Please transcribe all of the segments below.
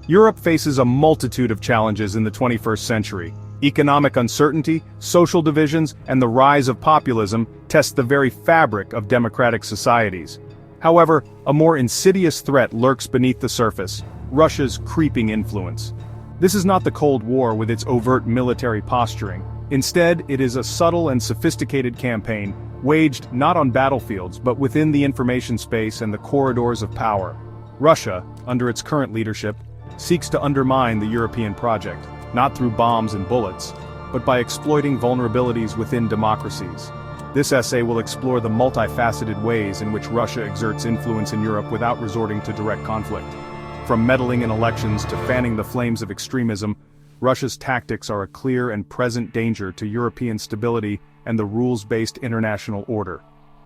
Europe faces a multitude of challenges in the 21st century. Economic uncertainty, social divisions, and the rise of populism test the very fabric of democratic societies. However, a more insidious threat lurks beneath the surface: Russia's creeping influence. This is not the Cold War with its overt military posturing. Instead, it is a subtle and sophisticated campaign, waged not on battlefields but within the information space and the corridors of power. Russia, under its current leadership, seeks to undermine the European project, not through bombs and bullets, but by exploiting vulnerabilities within democracies. This essay will explore the multifaceted ways in which Russia exerts influence in Europe without resorting to direct conflict. From meddling in elections to fanning the flames of extremism, Russia's tactics are a clear and present danger to European stability and the rules-based international order.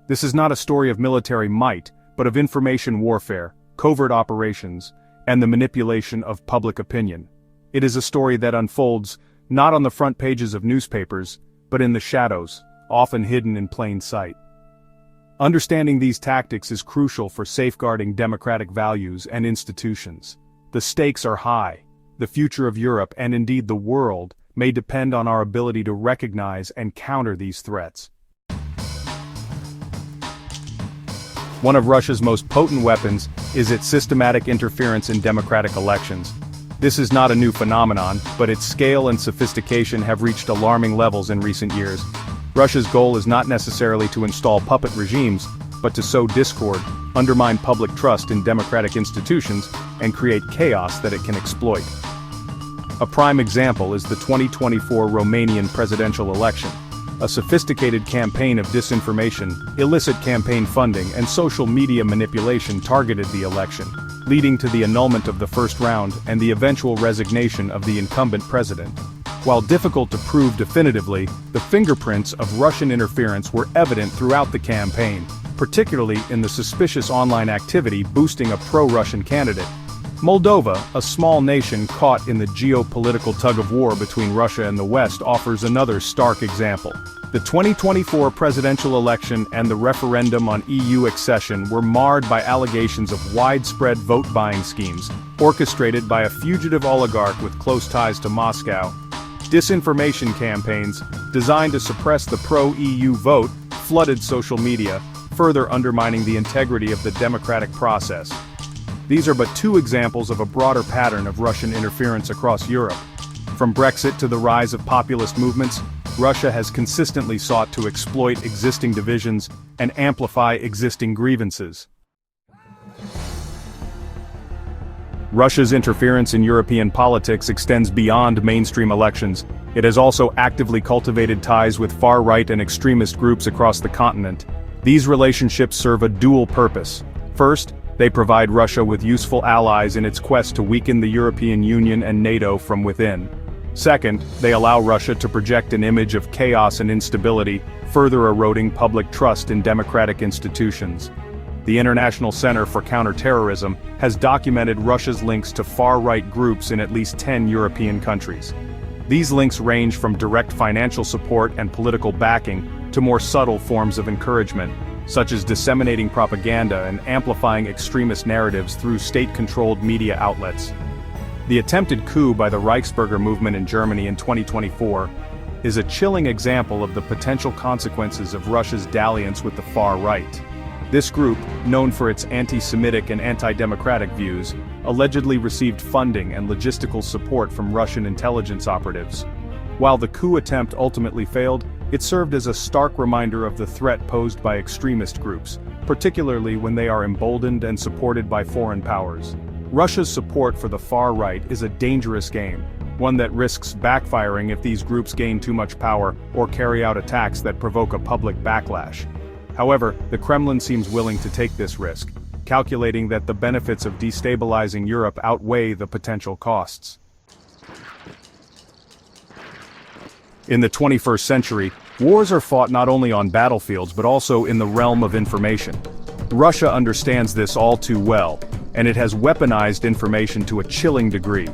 This is not a story of military might, but of information warfare, covert operations, and the manipulation of public opinion. It is a story that unfolds, not on the front pages of newspapers, but in the shadows, often hidden in plain sight. Understanding these tactics is crucial for safeguarding democratic values and institutions. The stakes are high. The future of Europe, and indeed the world, may depend on our ability to recognize and counter these threats. One of Russia's most potent weapons is its systematic interference in democratic elections. This is not a new phenomenon, but its scale and sophistication have reached alarming levels in recent years. Russia's goal is not necessarily to install puppet regimes, but to sow discord, undermine public trust in democratic institutions, and create chaos that it can exploit. A prime example is the 2024 Romanian presidential election. A sophisticated campaign of disinformation, illicit campaign funding, and social media manipulation targeted the election, leading to the annulment of the first round and the eventual resignation of the incumbent president. While difficult to prove definitively, the fingerprints of Russian interference were evident throughout the campaign, particularly in the suspicious online activity boosting a pro-Russian candidate. Moldova, a small nation caught in the geopolitical tug-of-war between Russia and the West, offers another stark example. The 2024 presidential election and the referendum on EU accession were marred by allegations of widespread vote-buying schemes, orchestrated by a fugitive oligarch with close ties to Moscow. Disinformation campaigns, designed to suppress the pro-EU vote, flooded social media, further undermining the integrity of the democratic process. These are but two examples of a broader pattern of Russian interference across Europe. From Brexit to the rise of populist movements, Russia has consistently sought to exploit existing divisions and amplify existing grievances. Russia's interference in European politics extends beyond mainstream elections. It has also actively cultivated ties with far-right and extremist groups across the continent. These relationships serve a dual purpose. First, they provide Russia with useful allies in its quest to weaken the European Union and NATO from within. Second, they allow Russia to project an image of chaos and instability, further eroding public trust in democratic institutions. The International Center for Counterterrorism has documented Russia's links to far-right groups in at least 10 European countries. These links range from direct financial support and political backing to more subtle forms of encouragement, such as disseminating propaganda and amplifying extremist narratives through state-controlled media outlets. The attempted coup by the Reichsbürger movement in Germany in 2024 is a chilling example of the potential consequences of Russia's dalliance with the far right. This group, known for its anti-Semitic and anti-democratic views, allegedly received funding and logistical support from Russian intelligence operatives. While the coup attempt ultimately failed, it served as a stark reminder of the threat posed by extremist groups, particularly when they are emboldened and supported by foreign powers. Russia's support for the far right is a dangerous game, one that risks backfiring if these groups gain too much power or carry out attacks that provoke a public backlash. However, the Kremlin seems willing to take this risk, calculating that the benefits of destabilizing Europe outweigh the potential costs. In the 21st century, wars are fought not only on battlefields but also in the realm of information. Russia understands this all too well, and it has weaponized information to a chilling degree.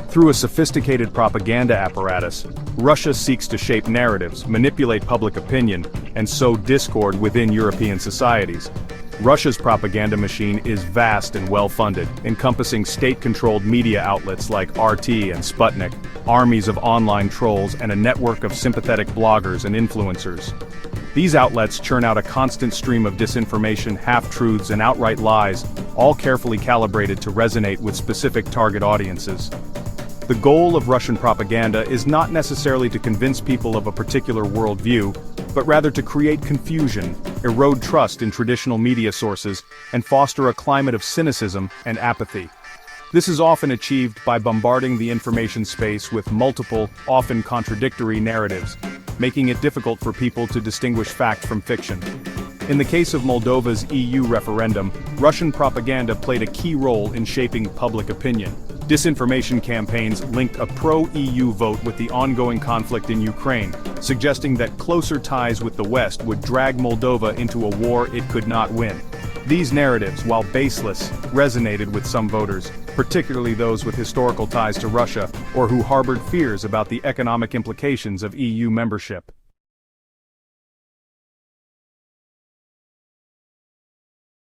Through a sophisticated propaganda apparatus, Russia seeks to shape narratives, manipulate public opinion, and sow discord within European societies. Russia's propaganda machine is vast and well-funded, encompassing state-controlled media outlets like RT and Sputnik, armies of online trolls, and a network of sympathetic bloggers and influencers. These outlets churn out a constant stream of disinformation, half-truths, and outright lies, all carefully calibrated to resonate with specific target audiences. The goal of Russian propaganda is not necessarily to convince people of a particular worldview, but rather to create confusion, erode trust in traditional media sources, and foster a climate of cynicism and apathy. This is often achieved by bombarding the information space with multiple, often contradictory narratives, making it difficult for people to distinguish fact from fiction. In the case of Moldova's EU referendum, Russian propaganda played a key role in shaping public opinion. Disinformation campaigns linked a pro-EU vote with the ongoing conflict in Ukraine, suggesting that closer ties with the West would drag Moldova into a war it could not win. These narratives, while baseless, resonated with some voters, particularly those with historical ties to Russia or who harbored fears about the economic implications of EU membership.